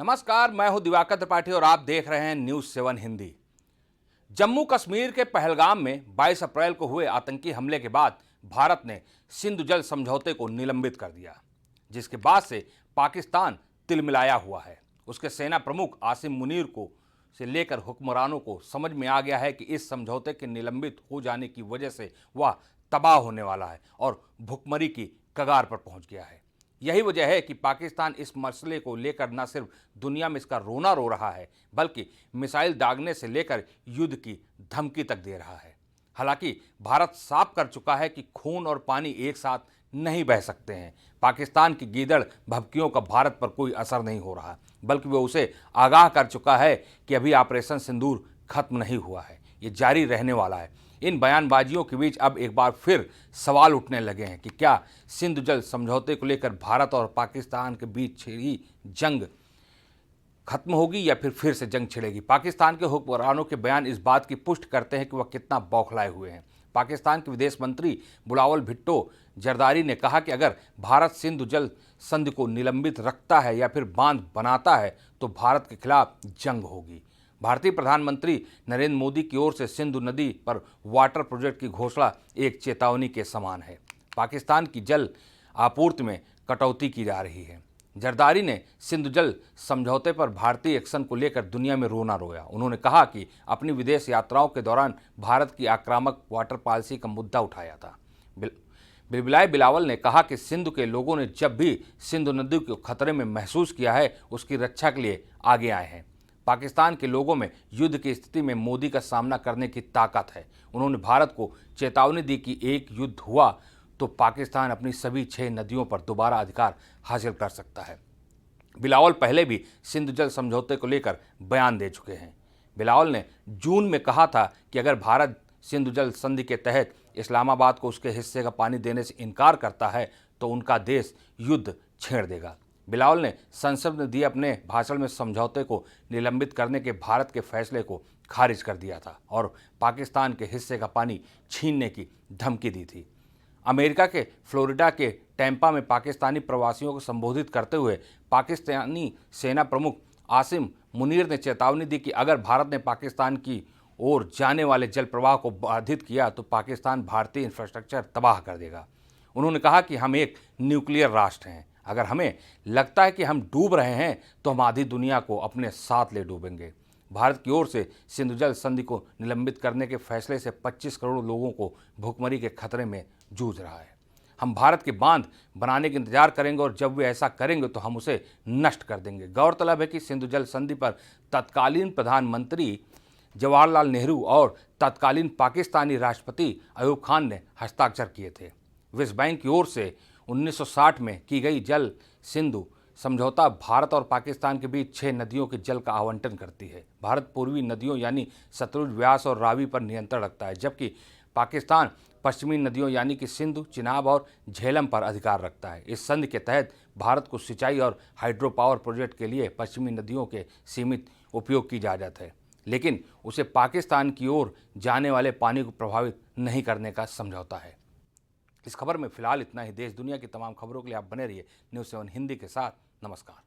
नमस्कार, मैं हूं दिवाकर त्रिपाठी और आप देख रहे हैं न्यूज़ 7 हिंदी। जम्मू कश्मीर के पहलगाम में 22 अप्रैल को हुए आतंकी हमले के बाद भारत ने सिंधु जल समझौते को निलंबित कर दिया, जिसके बाद से पाकिस्तान तिलमिलाया हुआ है। उसके सेना प्रमुख आसिम मुनीर को से लेकर हुक्मरानों को समझ में आ गया है कि इस समझौते के निलंबित हो जाने की वजह से वह तबाह होने वाला है और भुखमरी की कगार पर पहुंच गया है। यही वजह है कि पाकिस्तान इस मसले को लेकर न सिर्फ दुनिया में इसका रोना रो रहा है, बल्कि मिसाइल दागने से लेकर युद्ध की धमकी तक दे रहा है। हालांकि भारत साफ कर चुका है कि खून और पानी एक साथ नहीं बह सकते हैं। पाकिस्तान की गीदड़ भभकियों का भारत पर कोई असर नहीं हो रहा, बल्कि वो उसे आगाह कर चुका है कि अभी ऑपरेशन सिंदूर खत्म नहीं हुआ है, ये जारी रहने वाला है। इन बयानबाजियों के बीच अब एक बार फिर सवाल उठने लगे हैं कि क्या सिंधु जल समझौते को लेकर भारत और पाकिस्तान के बीच छिड़ी जंग खत्म होगी या फिर से जंग छिड़ेगी। पाकिस्तान के हुक्मरानों के बयान इस बात की पुष्टि करते हैं कि वह कितना बौखलाए हुए हैं। पाकिस्तान के विदेश मंत्री बिलावल भुट्टो जरदारी ने कहा कि अगर भारत सिंधु जल संधि को निलंबित रखता है या फिर बांध बनाता है तो भारत के खिलाफ जंग होगी। भारतीय प्रधानमंत्री नरेंद्र मोदी की ओर से सिंधु नदी पर वाटर प्रोजेक्ट की घोषणा एक चेतावनी के समान है। पाकिस्तान की जल आपूर्ति में कटौती की जा रही है। जरदारी ने सिंधु जल समझौते पर भारतीय एक्शन को लेकर दुनिया में रोना रोया। उन्होंने कहा कि अपनी विदेश यात्राओं के दौरान भारत की आक्रामक वाटर पॉलिसी का मुद्दा उठाया था। बिलावल ने कहा कि सिंधु के लोगों ने जब भी सिंधु नदी को खतरे में महसूस किया है, उसकी रक्षा के लिए आगे आए हैं। पाकिस्तान के लोगों में युद्ध की स्थिति में मोदी का सामना करने की ताकत है। उन्होंने भारत को चेतावनी दी कि एक युद्ध हुआ तो पाकिस्तान अपनी सभी 6 नदियों पर दोबारा अधिकार हासिल कर सकता है। बिलावल पहले भी सिंधु जल समझौते को लेकर बयान दे चुके हैं। बिलावल ने जून में कहा था कि अगर भारत सिंधु जल संधि के तहत इस्लामाबाद को उसके हिस्से का पानी देने से इनकार करता है तो उनका देश युद्ध छेड़ देगा। बिलावल ने संसद में दिए अपने भाषण में समझौते को निलंबित करने के भारत के फैसले को खारिज कर दिया था और पाकिस्तान के हिस्से का पानी छीनने की धमकी दी थी। अमेरिका के फ्लोरिडा के टैंपा में पाकिस्तानी प्रवासियों को संबोधित करते हुए पाकिस्तानी सेना प्रमुख आसिम मुनीर ने चेतावनी दी कि अगर भारत ने पाकिस्तान की ओर जाने वाले जल प्रवाह को बाधित किया तो पाकिस्तान भारतीय इंफ्रास्ट्रक्चर तबाह कर देगा। उन्होंने कहा कि हम एक न्यूक्लियर राष्ट्र हैं। अगर हमें लगता है कि हम डूब रहे हैं तो हम आधी दुनिया को अपने साथ ले डूबेंगे। भारत की ओर से सिंधु जल संधि को निलंबित करने के फैसले से 25 करोड़ लोगों को भुखमरी के खतरे में जूझ रहा है। हम भारत के बांध बनाने के इंतजार करेंगे और जब वे ऐसा करेंगे तो हम उसे नष्ट कर देंगे। गौरतलब है कि सिंधु जल संधि पर तत्कालीन प्रधानमंत्री जवाहरलाल नेहरू और तत्कालीन पाकिस्तानी राष्ट्रपति अयूब खान ने हस्ताक्षर किए थे। विश्व बैंक की ओर से 1960 में की गई जल सिंधु समझौता भारत और पाकिस्तान के बीच 6 नदियों के जल का आवंटन करती है। भारत पूर्वी नदियों यानी सतलुज, व्यास और रावी पर नियंत्रण रखता है, जबकि पाकिस्तान पश्चिमी नदियों यानी कि सिंधु, चिनाब और झेलम पर अधिकार रखता है। इस संधि के तहत भारत को सिंचाई और हाइड्रो पावर प्रोजेक्ट के लिए पश्चिमी नदियों के सीमित उपयोग की इजाज़त है, लेकिन उसे पाकिस्तान की ओर जाने वाले पानी को प्रभावित नहीं करने का समझौता है। इस खबर में फिलहाल इतना ही। देश दुनिया की तमाम खबरों के लिए आप बने रहिए न्यूज़ 7 हिंदी के साथ। नमस्कार।